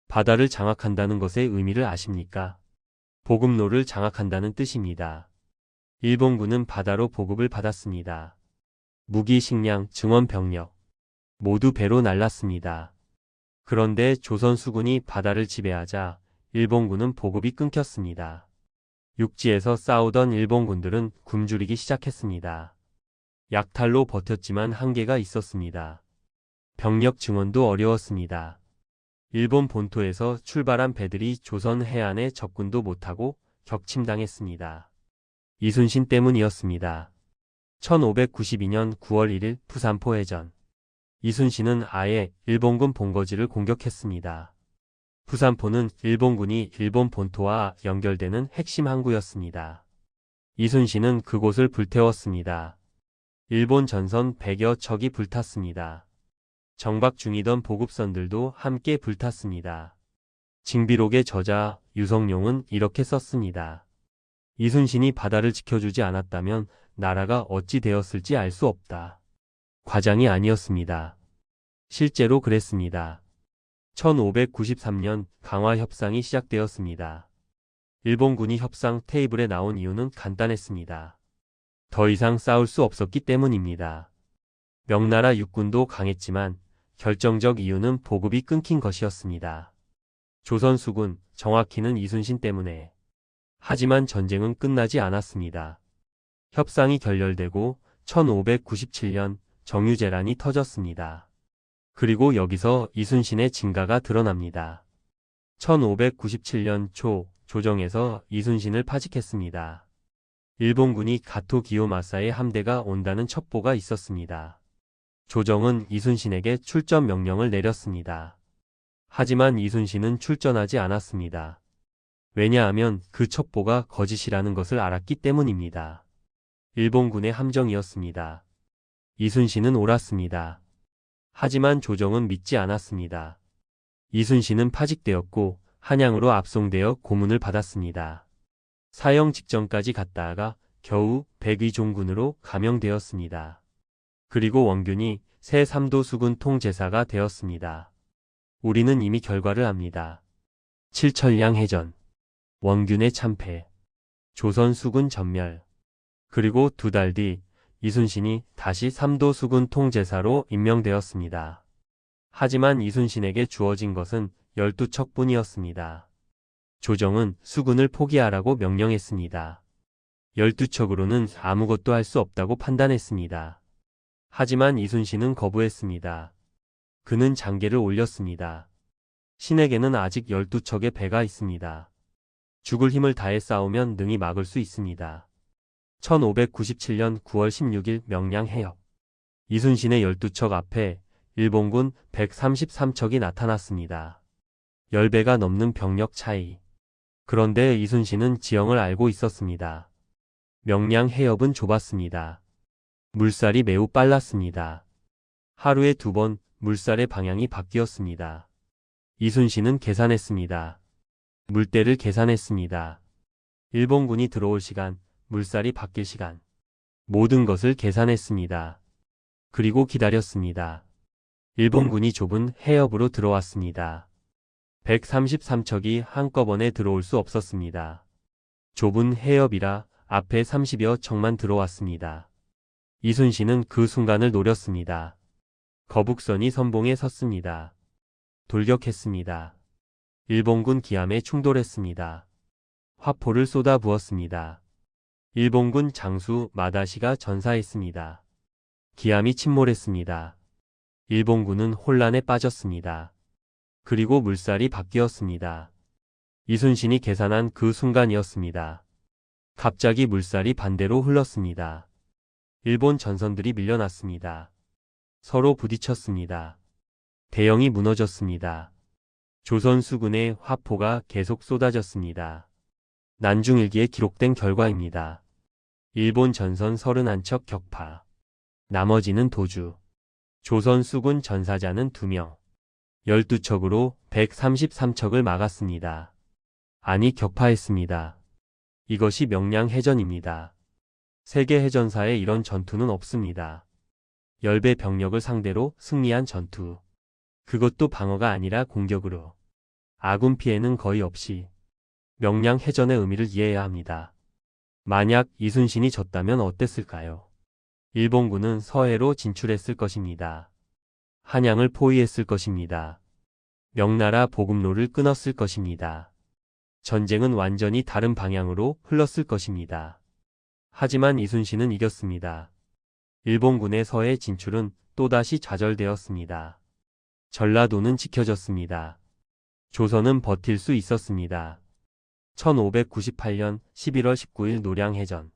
바다를 장악한다는 것의 의미를 아십니까? 보급로를 장악한다는 뜻입니다. 일본군은 바다로 보급을 받았습니다. 무기, 식량, 증원, 병력 모두 배로 날랐습니다. 그런데 조선 수군이 바다를 지배하자 일본군은 보급이 끊겼습니다. 육지에서 싸우던 일본군들은 굶주리기 시작했습니다. 약탈로 버텼지만 한계가 있었습니다. 병력 증원도 어려웠습니다. 일본 본토에서 출발한 배들이 조선 해안에 접근도 못하고 격침당했습니다. 이순신 때문이었습니다. 1592년 9월 1일 부산포 해전. 이순신은 아예 일본군 본거지를 공격했습니다. 부산포는 일본군이 일본 본토와 연결되는 핵심 항구였습니다. 이순신은 그곳을 불태웠습니다. 일본 전선 100여 척이 불탔습니다. 정박 중이던 보급선들도 함께 불탔습니다. 징비록의 저자 유성룡은 이렇게 썼습니다. 이순신이 바다를 지켜주지 않았다면 나라가 어찌 되었을지 알 수 없다. 과장이 아니었습니다. 실제로 그랬습니다. 1593년 강화 협상이 시작되었습니다. 일본군이 협상 테이블에 나온 이유는 간단했습니다. 더 이상 싸울 수 없었기 때문입니다. 명나라 육군도 강했지만 결정적 이유는 보급이 끊긴 것이었습니다. 조선 수군, 정확히는 이순신 때문에. 하지만 전쟁은 끝나지 않았습니다. 협상이 결렬되고 1597년 정유재란이 터졌습니다. 그리고 여기서 이순신의 진가가 드러납니다. 1597년 초 조정에서 이순신을 파직했습니다. 일본군이 가토 기요마사의 함대가 온다는 첩보가 있었습니다. 조정은 이순신에게 출전 명령을 내렸습니다. 하지만 이순신은 출전하지 않았습니다. 왜냐하면 그 첩보가 거짓이라는 것을 알았기 때문입니다. 일본군의 함정이었습니다. 이순신은 옳았습니다. 하지만 조정은 믿지 않았습니다. 이순신은 파직되었고 한양으로 압송되어 고문을 받았습니다. 사형 직전까지 갔다가 겨우 백의종군으로 감형되었습니다. 그리고 원균이 새 삼도수군 통제사가 되었습니다. 우리는 이미 결과를 압니다. 칠천량 해전, 원균의 참패, 조선 수군 전멸, 그리고 2달 뒤 이순신이 다시 삼도수군 통제사로 임명되었습니다. 하지만 이순신에게 주어진 것은 12척뿐이었습니다. 조정은 수군을 포기하라고 명령했습니다. 12척으로는 아무것도 할 수 없다고 판단했습니다. 하지만 이순신은 거부했습니다. 그는 장계를 올렸습니다. 신에게는 아직 12척의 배가 있습니다. 죽을 힘을 다해 싸우면 능히 막을 수 있습니다. 1597년 9월 16일 명량 해협. 이순신의 12척 앞에 일본군 133척이 나타났습니다. 10배가 넘는 병력 차이. 그런데 이순신은 지형을 알고 있었습니다. 명량 해협은 좁았습니다. 물살이 매우 빨랐습니다. 하루에 2번 물살의 방향이 바뀌었습니다. 이순신은 계산했습니다. 물때를 계산했습니다. 일본군이 들어올 시간, 물살이 바뀔 시간. 모든 것을 계산했습니다. 그리고 기다렸습니다. 일본군이 좁은 해협으로 들어왔습니다. 133척이 한꺼번에 들어올 수 없었습니다. 좁은 해협이라 앞에 30여 척만 들어왔습니다. 이순신은 그 순간을 노렸습니다. 거북선이 선봉에 섰습니다. 돌격했습니다. 일본군 기함에 충돌했습니다. 화포를 쏟아부었습니다. 일본군 장수 마다시가 전사했습니다. 기함이 침몰했습니다. 일본군은 혼란에 빠졌습니다. 그리고 물살이 바뀌었습니다. 이순신이 계산한 그 순간이었습니다. 갑자기 물살이 반대로 흘렀습니다. 일본 전선들이 밀려났습니다. 서로 부딪혔습니다. 대형이 무너졌습니다. 조선 수군의 화포가 계속 쏟아졌습니다. 난중일기에 기록된 결과입니다. 일본 전선 31척 격파. 나머지는 도주. 조선 수군 전사자는 2명. 12척으로 133척을 막았습니다. 아니 격파했습니다. 이것이 명량해전입니다. 세계 해전사에 이런 전투는 없습니다. 10배 병력을 상대로 승리한 전투. 그것도 방어가 아니라 공격으로. 아군 피해는 거의 없이. 명량해전의 의미를 이해해야 합니다. 만약 이순신이 졌다면 어땠을까요? 일본군은 서해로 진출했을 것입니다. 한양을 포위했을 것입니다. 명나라 보급로를 끊었을 것입니다. 전쟁은 완전히 다른 방향으로 흘렀을 것입니다. 하지만 이순신은 이겼습니다. 일본군의 서해 진출은 또다시 좌절되었습니다. 전라도는 지켜졌습니다. 조선은 버틸 수 있었습니다. 1598년 11월 19일 노량해전.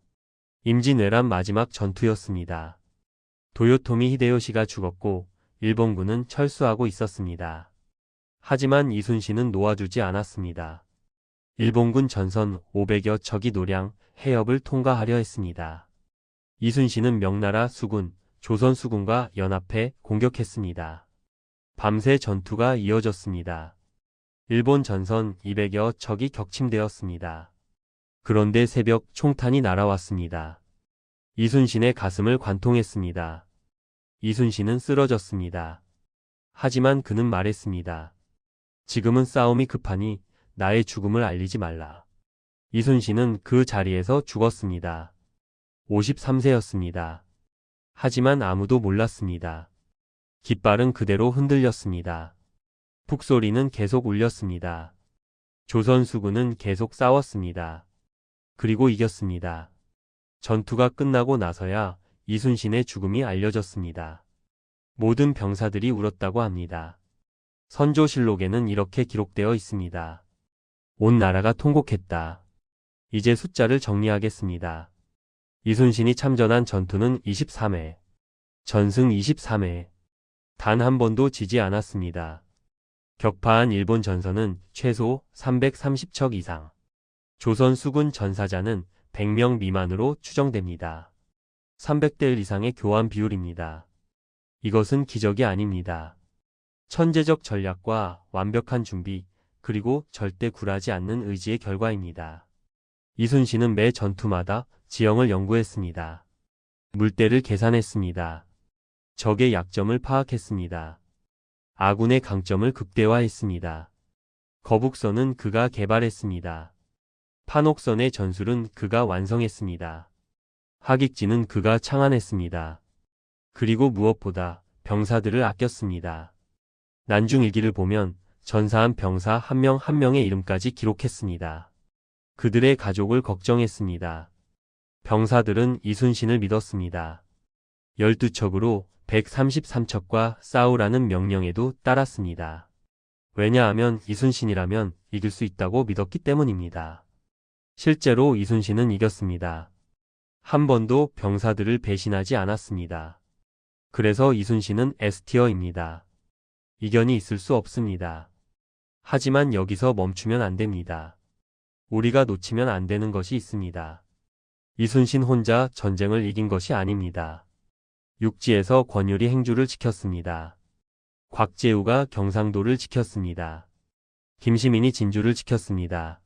임진왜란 마지막 전투였습니다. 도요토미 히데요시가 죽었고 일본군은 철수하고 있었습니다. 하지만 이순신은 놓아주지 않았습니다. 일본군 전선 500여 척이 노량 해협을 통과하려 했습니다. 이순신은 명나라 수군, 조선 수군과 연합해 공격했습니다. 밤새 전투가 이어졌습니다. 일본 전선 200여 척이 격침되었습니다. 그런데 새벽 총탄이 날아왔습니다. 이순신의 가슴을 관통했습니다. 이순신은 쓰러졌습니다. 하지만 그는 말했습니다. 지금은 싸움이 급하니 나의 죽음을 알리지 말라. 이순신은 그 자리에서 죽었습니다. 53세였습니다. 하지만 아무도 몰랐습니다. 깃발은 그대로 흔들렸습니다. 북소리는 계속 울렸습니다. 조선 수군은 계속 싸웠습니다. 그리고 이겼습니다. 전투가 끝나고 나서야 이순신의 죽음이 알려졌습니다. 모든 병사들이 울었다고 합니다. 선조실록에는 이렇게 기록되어 있습니다. 온 나라가 통곡했다. 이제 숫자를 정리하겠습니다. 이순신이 참전한 전투는 23회, 전승 23회, 단 한 번도 지지 않았습니다. 격파한 일본 전선은 최소 330척 이상, 조선 수군 전사자는 100명 미만으로 추정됩니다. 300대 1 이상의 교환 비율입니다. 이것은 기적이 아닙니다. 천재적 전략과 완벽한 준비, 그리고 절대 굴하지 않는 의지의 결과입니다. 이순신은 매 전투마다 지형을 연구했습니다. 물때를 계산했습니다. 적의 약점을 파악했습니다. 아군의 강점을 극대화했습니다. 거북선은 그가 개발했습니다. 판옥선의 전술은 그가 완성했습니다. 하객진은 그가 창안했습니다. 그리고 무엇보다 병사들을 아꼈습니다. 난중일기를 보면 전사한 병사 한 명 한 명의 이름까지 기록했습니다. 그들의 가족을 걱정했습니다. 병사들은 이순신을 믿었습니다. 12척으로 133척과 싸우라는 명령에도 따랐습니다. 왜냐하면 이순신이라면 이길 수 있다고 믿었기 때문입니다. 실제로 이순신은 이겼습니다. 한 번도 병사들을 배신하지 않았습니다. 그래서 이순신은 S티어입니다. 이견이 있을 수 없습니다. 하지만 여기서 멈추면 안 됩니다. 우리가 놓치면 안 되는 것이 있습니다. 이순신 혼자 전쟁을 이긴 것이 아닙니다. 육지에서 권율이 행주를 지켰습니다. 곽재우가 경상도를 지켰습니다. 김시민이 진주를 지켰습니다.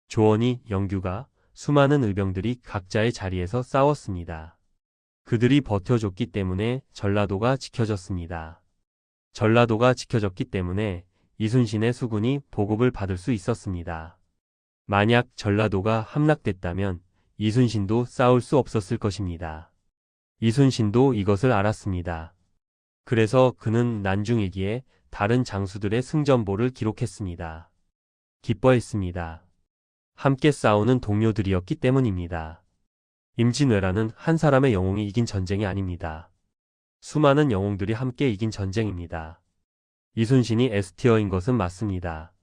조원이, 영규가, 수많은 의병들이 각자의 자리에서 싸웠습니다. 그들이 버텨줬기 때문에 전라도가 지켜졌습니다. 전라도가 지켜졌기 때문에 이순신의 수군이 보급을 받을 수 있었습니다. 만약 전라도가 함락됐다면 이순신도 싸울 수 없었을 것입니다. 이순신도 이것을 알았습니다. 그래서 그는 난중일기에 다른 장수들의 승전보를 기록했습니다. 기뻐했습니다. 함께 싸우는 동료들이었기 때문입니다. 임진왜란은 한 사람의 영웅이 이긴 전쟁이 아닙니다. 수많은 영웅들이 함께 이긴 전쟁입니다. 이순신이 S티어인 것은 맞습니다.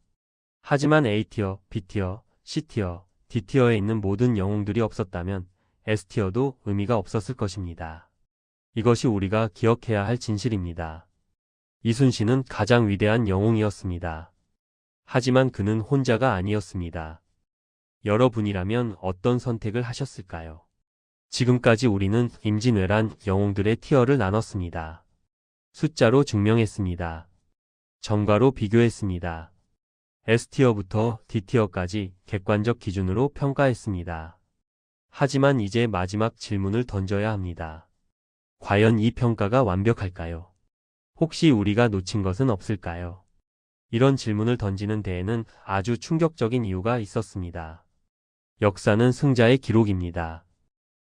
하지만 A티어, B티어, C티어, D티어에 있는 모든 영웅들이 없었다면 S티어도 의미가 없었을 것입니다. 이것이 우리가 기억해야 할 진실입니다. 이순신은 가장 위대한 영웅이었습니다. 하지만 그는 혼자가 아니었습니다. 여러분이라면 어떤 선택을 하셨을까요? 지금까지 우리는 임진왜란 영웅들의 티어를 나눴습니다. 숫자로 증명했습니다. 점과로 비교했습니다. S티어부터 D티어까지 객관적 기준으로 평가했습니다. 하지만 이제 마지막 질문을 던져야 합니다. 과연 이 평가가 완벽할까요? 혹시 우리가 놓친 것은 없을까요? 이런 질문을 던지는 데에는 아주 충격적인 이유가 있었습니다. 역사는 승자의 기록입니다.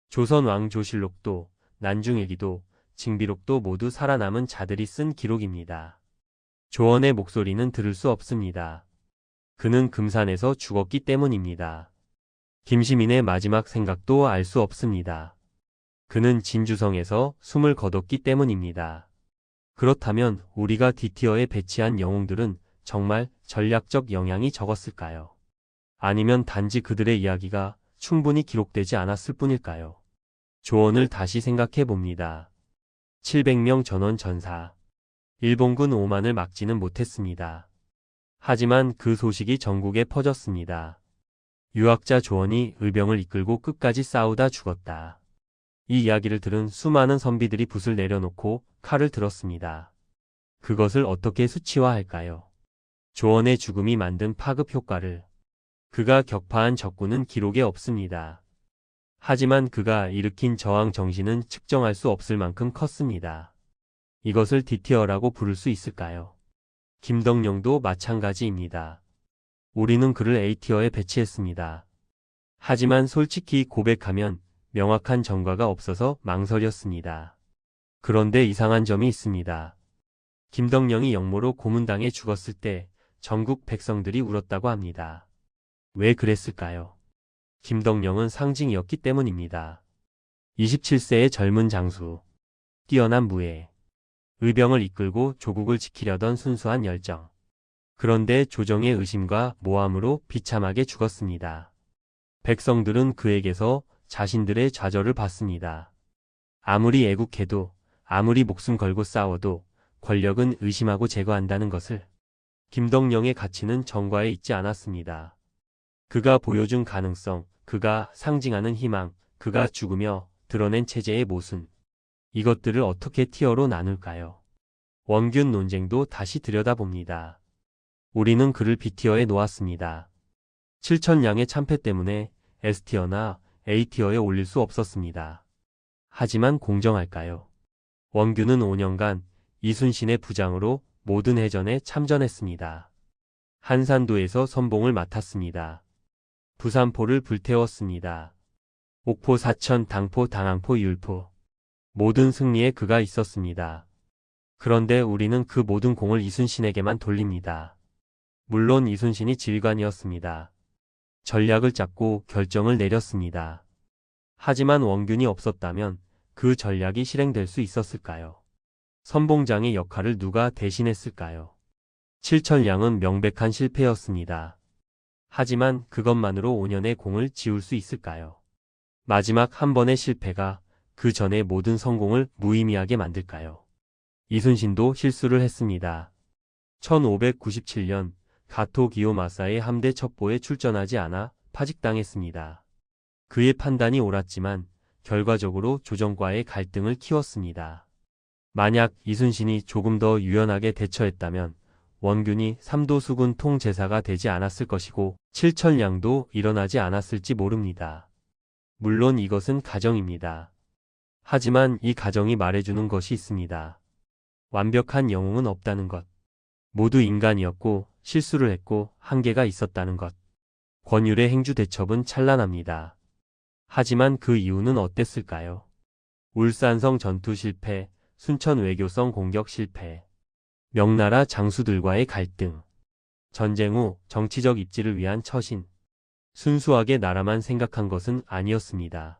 조선왕조실록도, 난중일기도, 징비록도 모두 살아남은 자들이 쓴 기록입니다. 조원의 목소리는 들을 수 없습니다. 그는 금산에서 죽었기 때문입니다. 김시민의 마지막 생각도 알 수 없습니다. 그는 진주성에서 숨을 거뒀기 때문입니다. 그렇다면 우리가 D티어에 배치한 영웅들은 정말 전략적 영향이 적었을까요? 아니면 단지 그들의 이야기가 충분히 기록되지 않았을 뿐일까요? 조원을 다시 생각해 봅니다. 700명 전원 전사. 일본군 5만을 막지는 못했습니다. 하지만 그 소식이 전국에 퍼졌습니다. 유학자 조원이 의병을 이끌고 끝까지 싸우다 죽었다. 이 이야기를 들은 수많은 선비들이 붓을 내려놓고 칼을 들었습니다. 그것을 어떻게 수치화할까요? 조원의 죽음이 만든 파급 효과를. 그가 격파한 적군은 기록에 없습니다. 하지만 그가 일으킨 저항 정신은 측정할 수 없을 만큼 컸습니다. 이것을 D티어라고 부를 수 있을까요? 김덕령도 마찬가지입니다. 우리는 그를 A티어에 배치했습니다. 하지만 솔직히 고백하면 명확한 전과가 없어서 망설였습니다. 그런데 이상한 점이 있습니다. 김덕령이 역모로 고문당해 죽었을 때 전국 백성들이 울었다고 합니다. 왜 그랬을까요? 김덕령은 상징이었기 때문입니다. 27세의 젊은 장수, 뛰어난 무예, 의병을 이끌고 조국을 지키려던 순수한 열정. 그런데 조정의 의심과 모함으로 비참하게 죽었습니다. 백성들은 그에게서 자신들의 좌절을 받습니다. 아무리 애국해도, 아무리 목숨 걸고 싸워도 권력은 의심하고 제거한다는 것을. 김덕령의 가치는 정과에 있지 않았습니다. 그가 보여준 가능성, 그가 상징하는 희망, 그가 죽으며 드러낸 체제의 모순. 이것들을 어떻게 티어로 나눌까요? 원균 논쟁도 다시 들여다봅니다. 우리는 그를 B티어에 놓았습니다. 7천량의 참패 때문에 S티어나 A티어에 올릴 수 없었습니다. 하지만 공정할까요? 원균은 5년간 이순신의 부장으로 모든 해전에 참전했습니다. 한산도에서 선봉을 맡았습니다. 부산포를 불태웠습니다. 옥포, 사천, 당포, 당항포, 율포. 모든 승리에 그가 있었습니다. 그런데 우리는 그 모든 공을 이순신에게만 돌립니다. 물론 이순신이 지휘관이었습니다. 전략을 짰고 결정을 내렸습니다. 하지만 원균이 없었다면 그 전략이 실행될 수 있었을까요? 선봉장의 역할을 누가 대신했을까요? 7천량은 명백한 실패였습니다. 하지만 그것만으로 5년의 공을 지울 수 있을까요? 마지막 한 번의 실패가 그 전의 모든 성공을 무의미하게 만들까요? 이순신도 실수를 했습니다. 1597년 가토 기요마사의 함대 첩보에 출전하지 않아 파직당했습니다. 그의 판단이 옳았지만 결과적으로 조정과의 갈등을 키웠습니다. 만약 이순신이 조금 더 유연하게 대처했다면 원균이 삼도수군 통제사가 되지 않았을 것이고 7천량도 일어나지 않았을지 모릅니다. 물론 이것은 가정입니다. 하지만 이 가정이 말해주는 것이 있습니다. 완벽한 영웅은 없다는 것. 모두 인간이었고 실수를 했고 한계가 있었다는 것. 권율의 행주 대첩은 찬란합니다. 하지만 그 이유는 어땠을까요? 울산성 전투 실패, 순천 외교성 공격 실패, 명나라 장수들과의 갈등, 전쟁 후 정치적 입지를 위한 처신, 순수하게 나라만 생각한 것은 아니었습니다.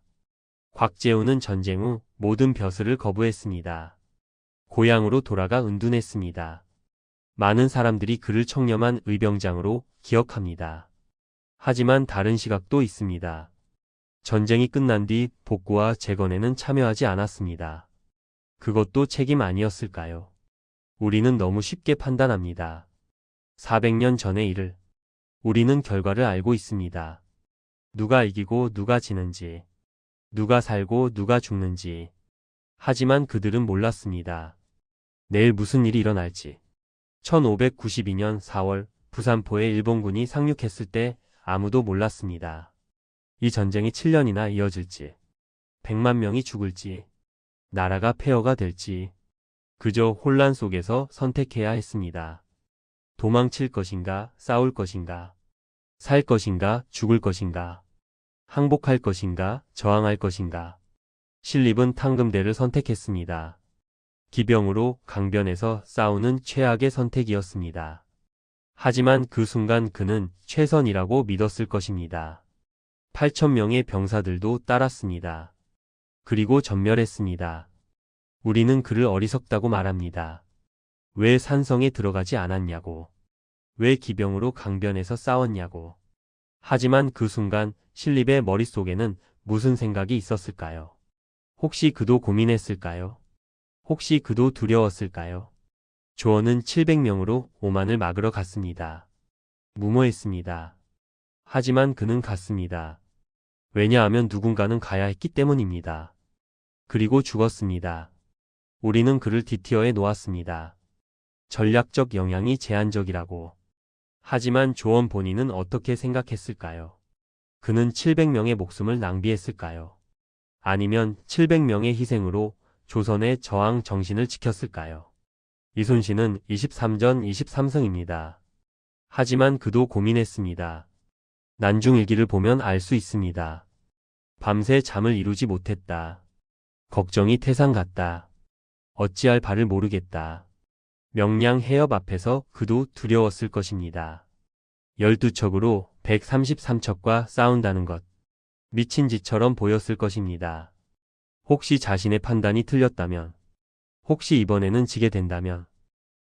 곽재우는 전쟁 후 모든 벼슬을 거부했습니다. 고향으로 돌아가 은둔했습니다. 많은 사람들이 그를 청렴한 의병장으로 기억합니다. 하지만 다른 시각도 있습니다. 전쟁이 끝난 뒤 복구와 재건에는 참여하지 않았습니다. 그것도 책임 아니었을까요? 우리는 너무 쉽게 판단합니다. 400년 전의 일을. 우리는 결과를 알고 있습니다. 누가 이기고 누가 지는지, 누가 살고 누가 죽는지. 하지만 그들은 몰랐습니다. 내일 무슨 일이 일어날지. 1592년 4월 부산포에 일본군이 상륙했을 때 아무도 몰랐습니다. 이 전쟁이 7년이나 이어질지, 100만 명이 죽을지, 나라가 폐허가 될지, 그저 혼란 속에서 선택해야 했습니다. 도망칠 것인가, 싸울 것인가, 살 것인가, 죽을 것인가, 항복할 것인가, 저항할 것인가. 신립은 탕금대를 선택했습니다. 기병으로 강변에서 싸우는 최악의 선택이었습니다. 하지만 그 순간 그는 최선이라고 믿었을 것입니다. 8,000명의 병사들도 따랐습니다. 그리고 전멸했습니다. 우리는 그를 어리석다고 말합니다. 왜 산성에 들어가지 않았냐고. 왜 기병으로 강변에서 싸웠냐고. 하지만 그 순간 신립의 머릿속에는 무슨 생각이 있었을까요? 혹시 그도 고민했을까요? 혹시 그도 두려웠을까요? 조원은 700명으로 오만을 막으러 갔습니다. 무모했습니다. 하지만 그는 갔습니다. 왜냐하면 누군가는 가야 했기 때문입니다. 그리고 죽었습니다. 우리는 그를 디티어에 놓았습니다. 전략적 영향이 제한적이라고. 하지만 조원 본인은 어떻게 생각했을까요? 그는 700명의 목숨을 낭비했을까요? 아니면 700명의 희생으로 조선의 저항 정신을 지켰을까요? 이순신은 23전 23승입니다. 하지만 그도 고민했습니다. 난중일기를 보면 알 수 있습니다. 밤새 잠을 이루지 못했다. 걱정이 태산 같다. 어찌할 바를 모르겠다. 명량 해협 앞에서 그도 두려웠을 것입니다. 12척으로 133척과 싸운다는 것. 미친 짓처럼 보였을 것입니다. 혹시 자신의 판단이 틀렸다면, 혹시 이번에는 지게 된다면,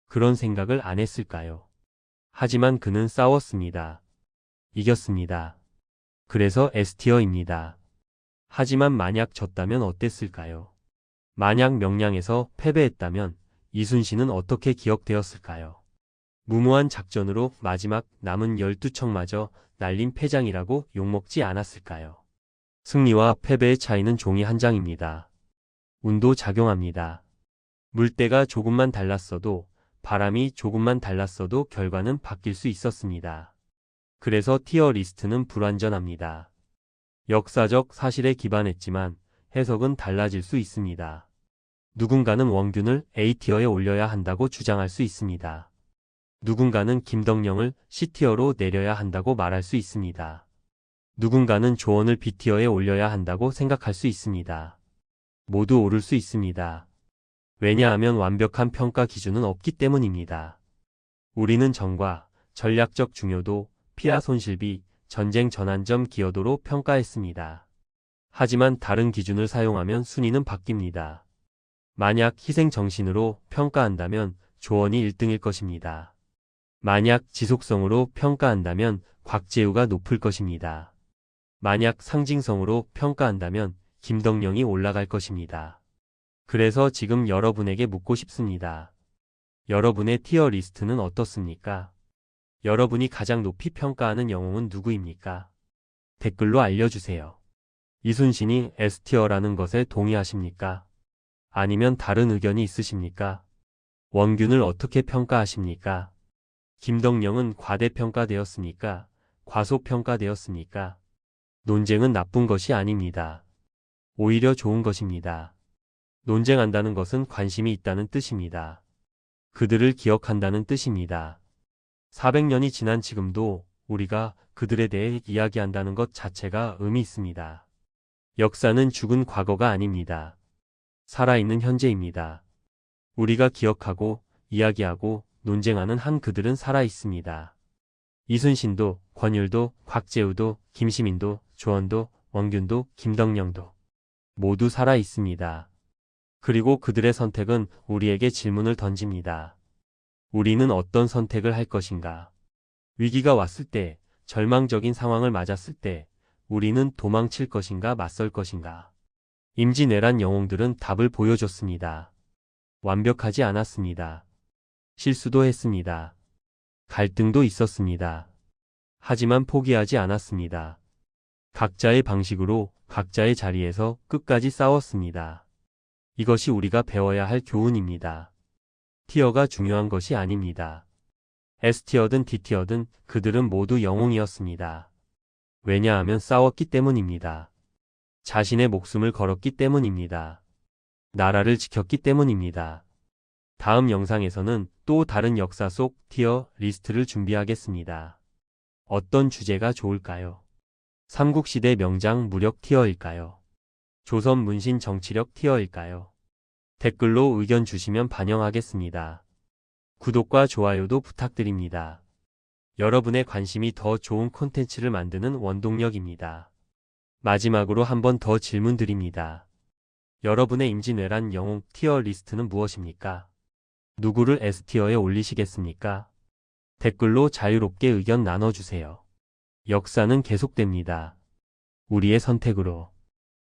그런 생각을 안 했을까요? 하지만 그는 싸웠습니다. 이겼습니다. 그래서 S티어입니다. 하지만 만약 졌다면 어땠을까요? 만약 명량에서 패배했다면 이순신은 어떻게 기억되었을까요? 무모한 작전으로 마지막 남은 12척마저 날린 패장이라고 욕먹지 않았을까요? 승리와 패배의 차이는 종이 한 장입니다. 운도 작용합니다. 물때가 조금만 달랐어도, 바람이 조금만 달랐어도 결과는 바뀔 수 있었습니다. 그래서 티어 리스트는 불완전합니다. 역사적 사실에 기반했지만 해석은 달라질 수 있습니다. 누군가는 원균을 A티어에 올려야 한다고 주장할 수 있습니다. 누군가는 김덕령을 C티어로 내려야 한다고 말할 수 있습니다. 누군가는 조원을 B티어에 올려야 한다고 생각할 수 있습니다. 모두 옳을 수 있습니다. 왜냐하면 완벽한 평가 기준은 없기 때문입니다. 우리는 정과 전략적 중요도, 피하 손실비, 전쟁 전환점 기여도로 평가했습니다. 하지만 다른 기준을 사용하면 순위는 바뀝니다. 만약 희생 정신으로 평가한다면 조원이 1등일 것입니다. 만약 지속성으로 평가한다면 곽재우가 높을 것입니다. 만약 상징성으로 평가한다면 김덕령이 올라갈 것입니다. 그래서 지금 여러분에게 묻고 싶습니다. 여러분의 티어 리스트는 어떻습니까? 여러분이 가장 높이 평가하는 영웅은 누구입니까? 댓글로 알려주세요. 이순신이 S티어라는 것에 동의하십니까? 아니면 다른 의견이 있으십니까? 원균을 어떻게 평가하십니까? 김덕령은 과대평가되었습니까? 과소평가되었습니까? 논쟁은 나쁜 것이 아닙니다. 오히려 좋은 것입니다. 논쟁한다는 것은 관심이 있다는 뜻입니다. 그들을 기억한다는 뜻입니다. 400년이 지난 지금도 우리가 그들에 대해 이야기한다는 것 자체가 의미 있습니다. 역사는 죽은 과거가 아닙니다. 살아있는 현재입니다. 우리가 기억하고 이야기하고 논쟁하는 한 그들은 살아있습니다. 이순신도, 권율도, 곽재우도, 김시민도, 조원도, 원균도, 김덕령도 모두 살아있습니다. 그리고 그들의 선택은 우리에게 질문을 던집니다. 우리는 어떤 선택을 할 것인가? 위기가 왔을 때, 절망적인 상황을 맞았을 때 우리는 도망칠 것인가 맞설 것인가? 임진왜란 영웅들은 답을 보여줬습니다. 완벽하지 않았습니다. 실수도 했습니다. 갈등도 있었습니다. 하지만 포기하지 않았습니다. 각자의 방식으로 각자의 자리에서 끝까지 싸웠습니다. 이것이 우리가 배워야 할 교훈입니다. 티어가 중요한 것이 아닙니다. S티어든 D티어든 그들은 모두 영웅이었습니다. 왜냐하면 싸웠기 때문입니다. 자신의 목숨을 걸었기 때문입니다. 나라를 지켰기 때문입니다. 다음 영상에서는 또 다른 역사 속 티어 리스트를 준비하겠습니다. 어떤 주제가 좋을까요? 삼국시대 명장 무력 티어일까요? 조선 문신 정치력 티어일까요? 댓글로 의견 주시면 반영하겠습니다. 구독과 좋아요도 부탁드립니다. 여러분의 관심이 더 좋은 콘텐츠를 만드는 원동력입니다. 마지막으로 한 번 더 질문 드립니다. 여러분의 임진왜란 영웅 티어 리스트는 무엇입니까? 누구를 S티어에 올리시겠습니까? 댓글로 자유롭게 의견 나눠주세요. 역사는 계속됩니다. 우리의 선택으로.